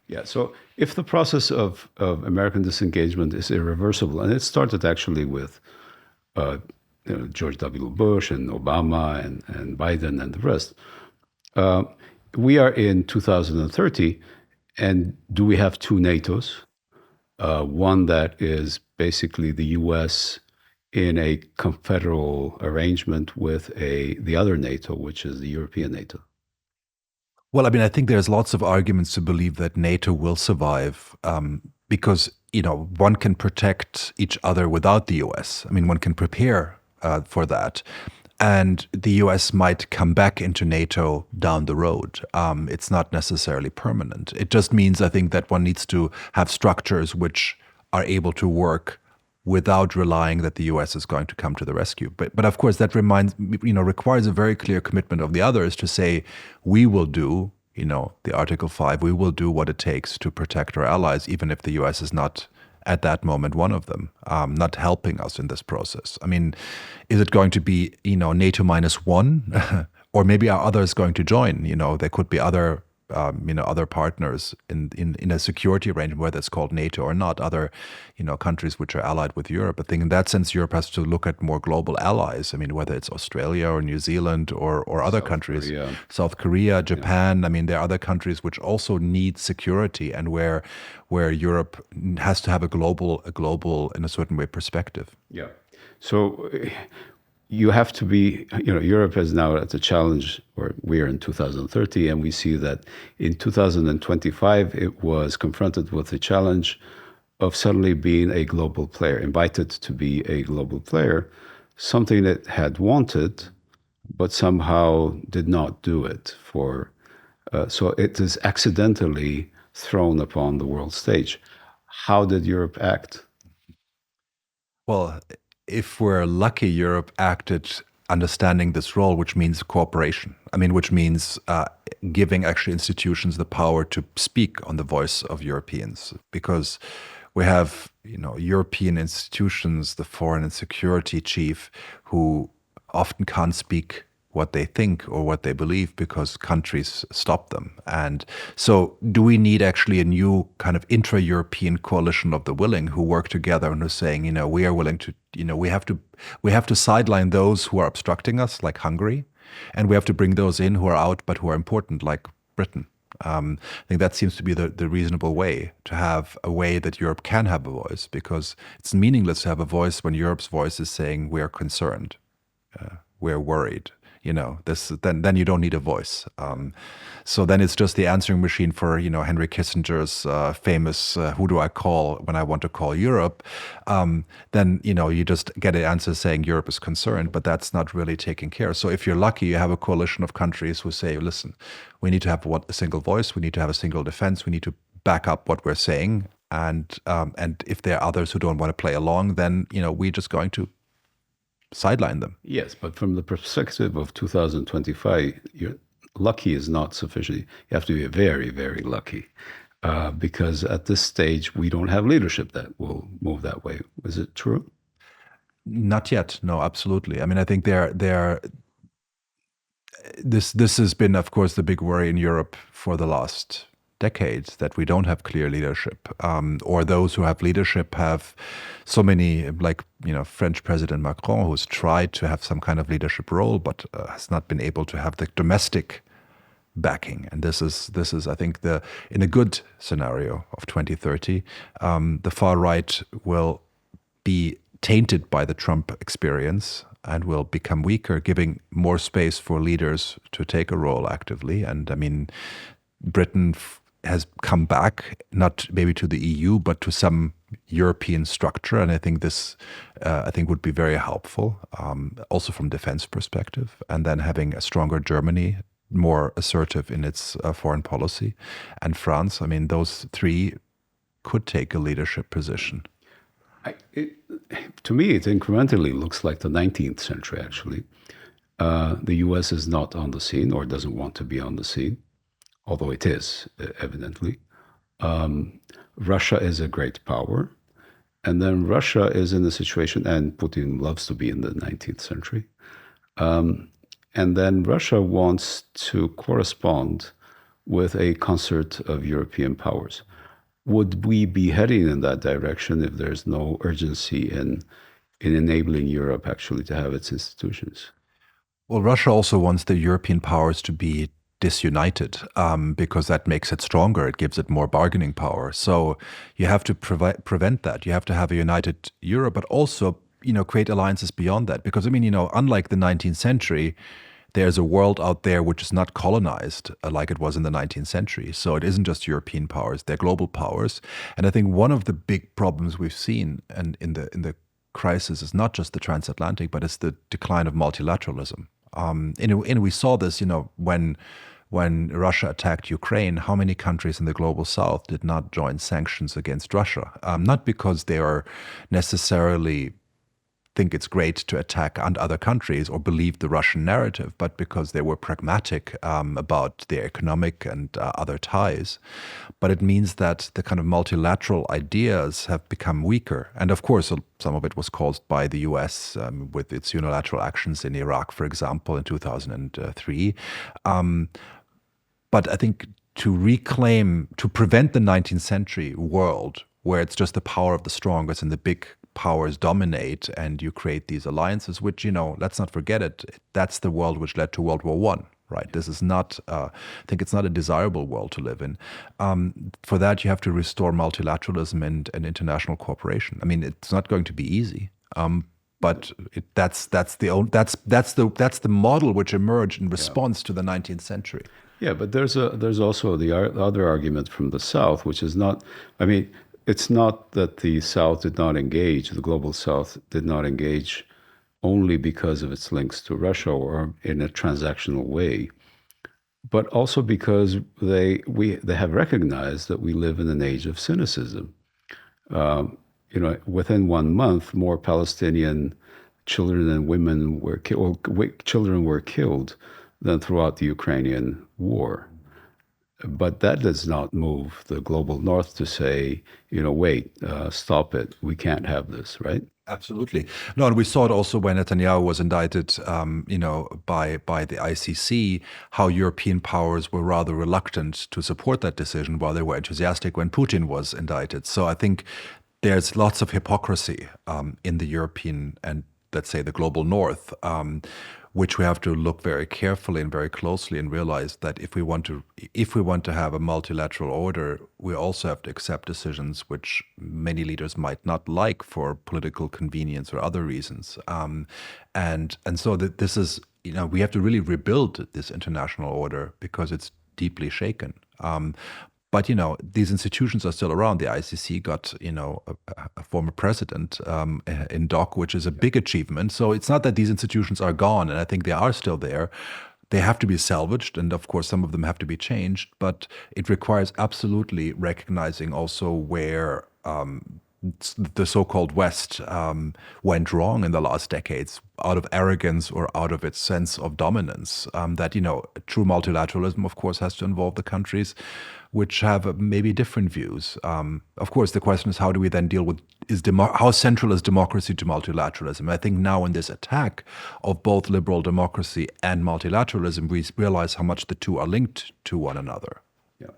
Yeah. So if the process of American disengagement is irreversible, and it started actually with uh, George W. Bush and Obama and Biden and the rest, uh, we are in 2030, and do we have two NATOs? One that is basically the U.S. in a confederal arrangement with the other NATO, which is the European NATO. Well, I mean, I think there's lots of arguments to believe that NATO will survive because, one can protect each other without the US. I mean, one can prepare for that. And the US might come back into NATO down the road. It's not necessarily permanent. It just means, I think, that one needs to have structures which are able to work without relying that the US is going to come to the rescue. But of course, that requires a very clear commitment of the others to say, we will do, the Article 5, we will do what it takes to protect our allies, even if the US is not at that moment one of them, not helping us in this process. I mean, is it going to be, NATO -1? Or maybe are others going to join? There could be other other partners in a security arrangement, whether it's called NATO or not, other, countries which are allied with Europe. I think in that sense, Europe has to look at more global allies. I mean, whether it's Australia or New Zealand or other countries, South Korea, Japan. I mean, there are other countries which also need security and where Europe has to have a global, in a certain way, perspective. Yeah. So you have to be, Europe is now at a challenge, or we are in 2030, and we see that in 2025, it was confronted with the challenge of suddenly being a global player, invited to be a global player, something it had wanted, but somehow did not do it so it is accidentally thrown upon the world stage. How did Europe act? Well, if we're lucky, Europe acted understanding this role, which means cooperation. I mean, which means giving actually institutions the power to speak on the voice of Europeans, because we have, European institutions, the foreign and security chief, who often can't speak what they think or what they believe because countries stop them. And so do we need actually a new kind of intra-European coalition of the willing who work together and who are saying, we are willing to, we have to sideline those who are obstructing us, like Hungary, and we have to bring those in who are out but who are important, like Britain. I think that seems to be the reasonable way, to have a way that Europe can have a voice, because it's meaningless to have a voice when Europe's voice is saying we're concerned, we're worried. Then you don't need a voice. So then it's just the answering machine for, Henry Kissinger's famous "Who do I call when I want to call Europe?" Then, you just get an answer saying Europe is concerned, but that's not really taking care. So if you're lucky, you have a coalition of countries who say, listen, we need to have a single voice, we need to have a single defense, we need to back up what we're saying. And if there are others who don't want to play along, then, we're just going to sideline them. Yes, but from the perspective of 2025, lucky is not sufficient. You have to be very, very lucky, because at this stage, we don't have leadership that will move that way. Is it true? Not yet. No, absolutely. I mean, I think this has been, of course, the big worry in Europe for the last decades, that we don't have clear leadership, or those who have leadership have so many, like, French President Macron, who's tried to have some kind of leadership role, but has not been able to have the domestic backing. And this is, I think, in a good scenario of 2030, the far right will be tainted by the Trump experience and will become weaker, giving more space for leaders to take a role actively. And I mean, Britain has come back, not maybe to the EU, but to some European structure. And I think this, would be very helpful, also from defense perspective. And then having a stronger Germany, more assertive in its foreign policy, and France. I mean, those three could take a leadership position. To me, it incrementally looks like the 19th century, actually. The US is not on the scene, or doesn't want to be on the scene, although it is, evidently. Russia is a great power. And then Russia is in a situation, and Putin loves to be in the 19th century. And then Russia wants to correspond with a concert of European powers. Would we be heading in that direction if there's no urgency in enabling Europe actually to have its institutions? Well, Russia also wants the European powers to be disunited because that makes it stronger. It gives it more bargaining power. So you have to prevent that. You have to have a united Europe, but also, create alliances beyond that. Because, unlike the 19th century, there's a world out there which is not colonized like it was in the 19th century. So it isn't just European powers, they're global powers. And I think one of the big problems we've seen and in the crisis is not just the transatlantic, but it's the decline of multilateralism. And we saw this, when Russia attacked Ukraine, how many countries in the global south did not join sanctions against Russia? Not because they are necessarily think it's great to attack other countries or believe the Russian narrative, but because they were pragmatic about their economic and other ties. But it means that the kind of multilateral ideas have become weaker. And of course, some of it was caused by the US with its unilateral actions in Iraq, for example, in 2003. But I think to prevent the 19th century world where it's just the power of the strongest and the big powers dominate and you create these alliances, which, let's not forget it, that's the world which led to World War I, right? This is not, I think it's not a desirable world to live in. For that, you have to restore multilateralism and international cooperation. I mean, it's not going to be easy. But that's the model which emerged in response to the 19th century. Yeah, but there's also the other argument from the South, which is not, it's not that the South did not engage, the global South did not engage only because of its links to Russia or in a transactional way, but also because they have recognized that we live in an age of cynicism. Within 1 month, more Palestinian children and women children were killed than throughout the Ukrainian war. But that does not move the global North to say, wait, stop it. We can't have this, right? Absolutely. No, and we saw it also when Netanyahu was indicted, by the ICC, how European powers were rather reluctant to support that decision while they were enthusiastic when Putin was indicted. So I think there's lots of hypocrisy in the European and, let's say, the global North, which we have to look very carefully and very closely and realize that if we want to have a multilateral order, we also have to accept decisions which many leaders might not like for political convenience or other reasons. And so this is, we have to really rebuild this international order because it's deeply shaken. But, these institutions are still around. The ICC got, a former president in dock, which is a big achievement. So it's not that these institutions are gone, and I think they are still there. They have to be salvaged, and of course, some of them have to be changed. But it requires absolutely recognizing also where the so-called West went wrong in the last decades out of arrogance or out of its sense of dominance. That, true multilateralism, of course, has to involve the countries which have maybe different views. Of course, the question is, how do we then deal with, how central is democracy to multilateralism? I think now in this attack of both liberal democracy and multilateralism, we realize how much the two are linked to one another.